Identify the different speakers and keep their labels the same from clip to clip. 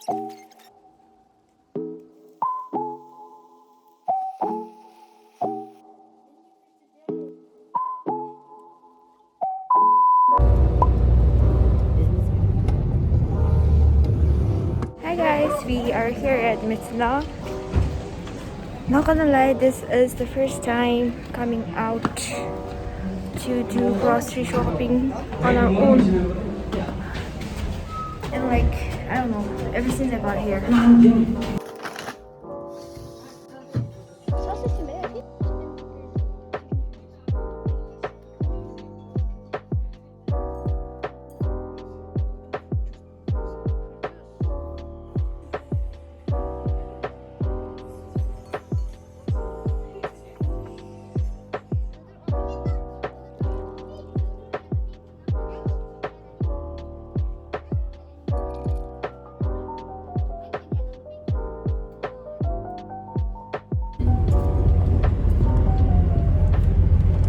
Speaker 1: Hi guys, we are here at Mitsla. Not gonna lie, this is the first time coming out to do grocery shopping on our own. And like, I don't know, ever since I got here.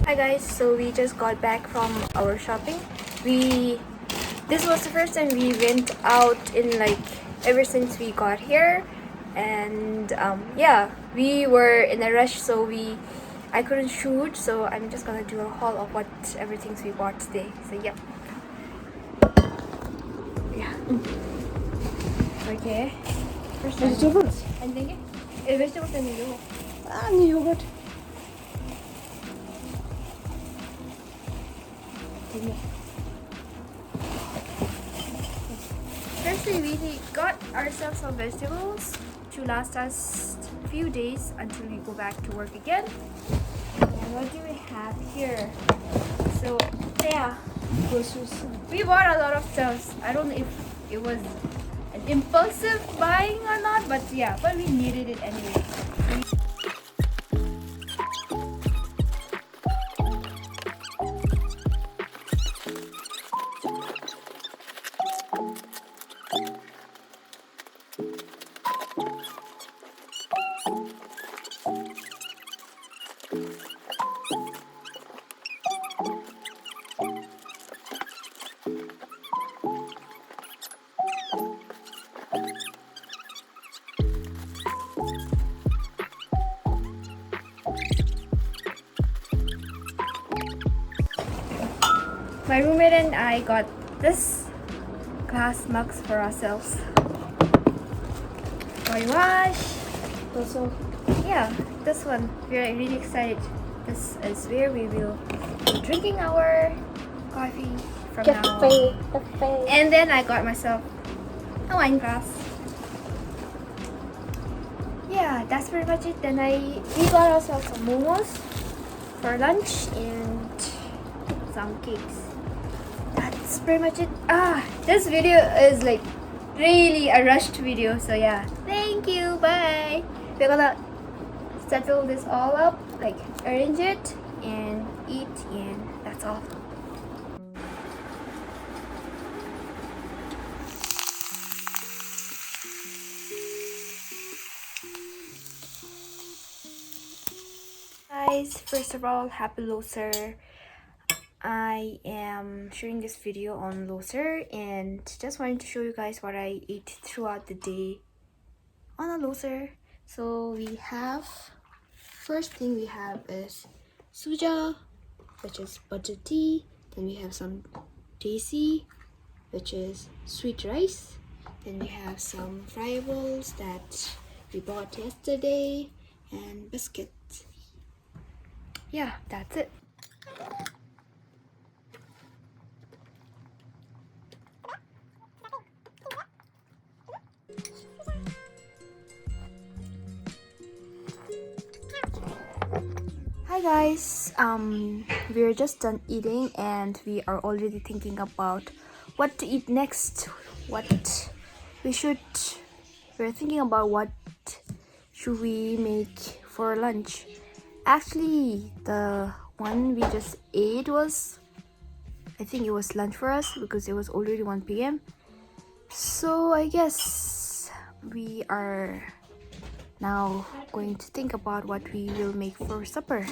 Speaker 1: Hi guys, so we just got back from our shopping. This was the first time we went out in like ever since we got here, and yeah, we were in a rush, so I couldn't shoot, so I'm just gonna do a haul of whatever things we bought today. So yeah. Okay. First
Speaker 2: Vegetables.
Speaker 1: I'm thinking vegetables and yogurt.
Speaker 2: And yogurt.
Speaker 1: Firstly, we got ourselves some vegetables to last us a few days until we go back to work again. And what do we have here? So yeah,
Speaker 2: Groceries.
Speaker 1: we bought a lot of stuff. I don't know if it was an impulsive buying or not, but yeah, but we needed it anyway. My roommate and I got this glass mugs for ourselves. Body wash.
Speaker 2: Also,
Speaker 1: Yeah, this one. We're really excited. This is where we will be drinking our coffee from now on.
Speaker 2: cafe.
Speaker 1: And then I got myself a wine glass. Yeah, that's pretty much it. Then we got ourselves some momos for lunch and some cakes. That's pretty much it. This video is like really a rushed video, so yeah. Thank you. Bye. We're gonna settle this all up, like arrange it and eat, and that's all. Guys, first of all, happy Losar. I am sharing this video on Losar and just wanted to show you guys what I ate throughout the day on a Losar. So we have, first thing we have is suja, which is butter tea. Then we have some desi, which is sweet rice. Then we have some fryables that we bought yesterday and biscuits. Yeah, that's it. Hi guys, we're just done eating and we are already thinking about what to eat next. We're thinking about what should we make for lunch. Actually, the one we just ate was, I think it was lunch for us because it was already 1 p.m. So I guess we are now going to think about what we will make for supper,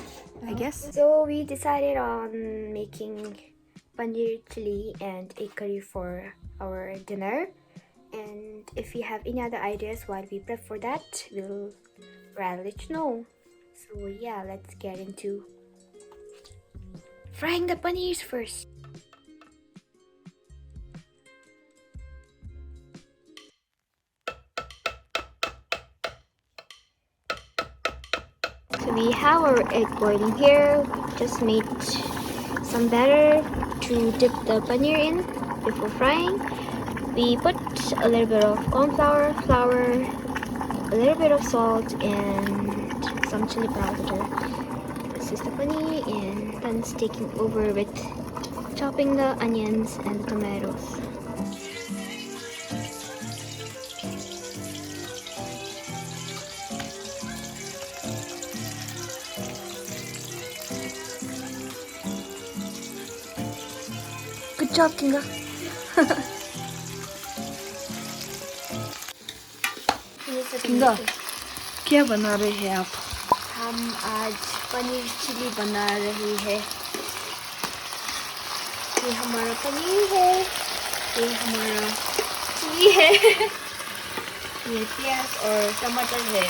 Speaker 1: I guess. So we decided on making paneer chili and egg curry for our dinner. And if you have any other ideas while we prep for that, we'll rather let you know. So yeah, let's get into frying the paneers first. So we have our egg boiling here. Just made some batter to dip the paneer in before frying. We put a little bit of corn flour, a little bit of salt, and some chili powder. This is the paneer, and Tan's taking over with chopping the onions and the tomatoes. Good job, Kinga.
Speaker 2: किंगा क्या बना रहे हैं आप?
Speaker 1: हम आज paneer chilli बना रहे हैं। ये हमारा पनीर है, ये हमारा चिली है, ये प्याज और टमाटर है।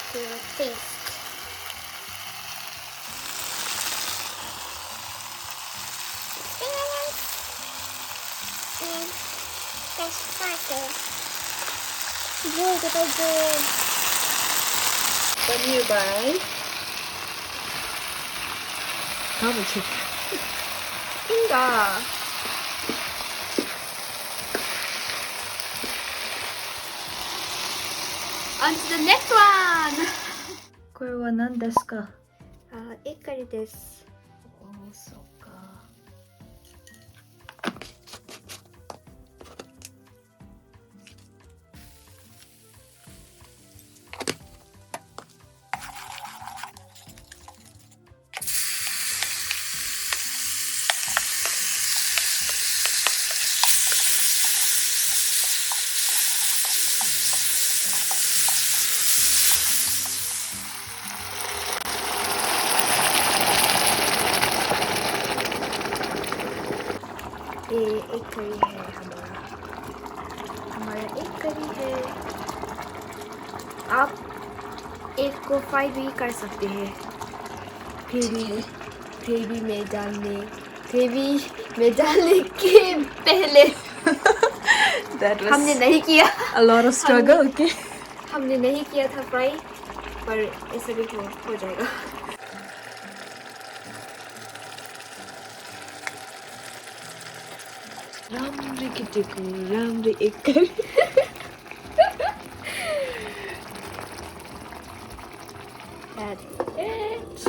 Speaker 1: To taste.
Speaker 2: पनीर बाय हाँ बच्चे
Speaker 1: Kinga. On to the next one.
Speaker 2: これは何ですか?
Speaker 1: Egg curry desu.
Speaker 2: Oh, そうか.
Speaker 1: ये एग करी है हमारा एग करी है। आप एग को फ्राई भी कर सकते हैं ग्रेवी में डालने के पहले।
Speaker 2: That was
Speaker 1: हमने नहीं किया,
Speaker 2: a lot of struggle, okay?
Speaker 1: हमने नहीं किया था फ्राई, पर ऐसे भी हो जाएगा।
Speaker 2: रामरी की टिकू रामरी एक करी
Speaker 1: That's it.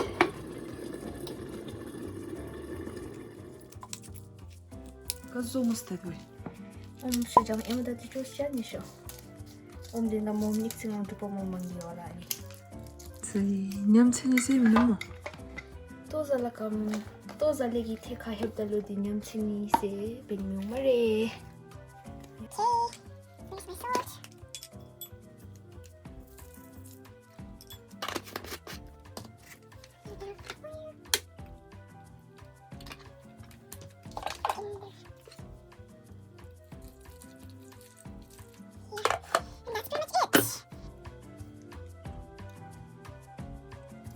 Speaker 2: 가서 무스테고
Speaker 1: 시장 에메다티 좋지 않으셔? 나 몸 닉스랑 두번 만기어라니.
Speaker 2: 저희 냠천이 쌤이 너무
Speaker 1: तो जलेगी थे खाहिब दलो दिन्यम छिनी से बिन्यू मरे।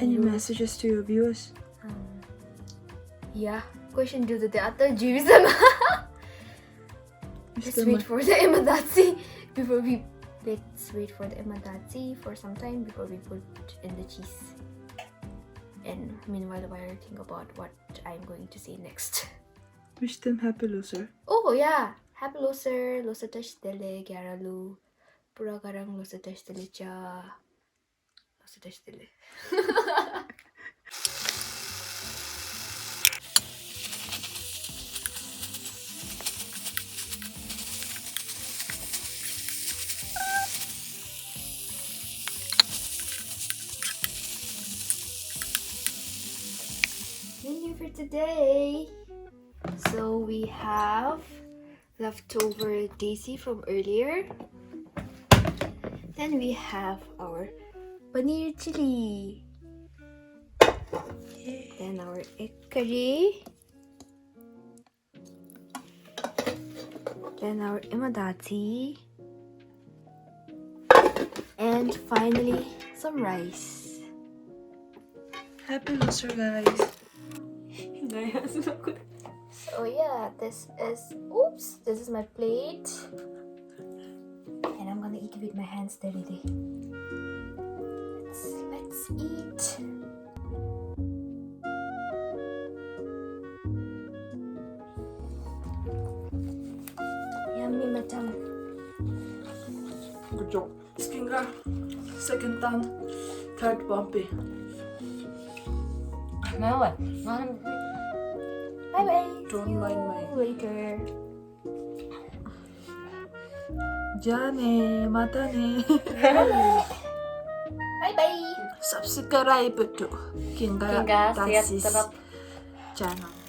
Speaker 2: Any messages to your viewers?
Speaker 1: Yeah, question due to the other Jewism. Let's wait for the emadazzi before we. Let's wait for the emadazzi for some time before we put in the cheese. And meanwhile, while I think about what I'm going to say next.
Speaker 2: Wish them happy loser.
Speaker 1: Oh yeah, happy loser tash dele gyaralu, pura garang loser tash dele cha.
Speaker 2: 박수 대시들래.
Speaker 1: Menu for today. So we have leftover daisy from earlier. Then we have our paneer chili. Then our egg curry. Then our imadati. And finally, some rice.
Speaker 2: Happy Losar, guys.
Speaker 1: So yeah, this is my plate. And I'm gonna eat with my hands dirty. Let's eat. Yummy matang.
Speaker 2: Good job. Skinga. Second time. Third bumpy.
Speaker 1: Bye bye.
Speaker 2: Don't
Speaker 1: See you
Speaker 2: mind my-
Speaker 1: later.
Speaker 2: Jane, matane.
Speaker 1: Bye bye.
Speaker 2: Subscribe to Kinga
Speaker 1: Kinga
Speaker 2: Dances
Speaker 1: Siat
Speaker 2: channel.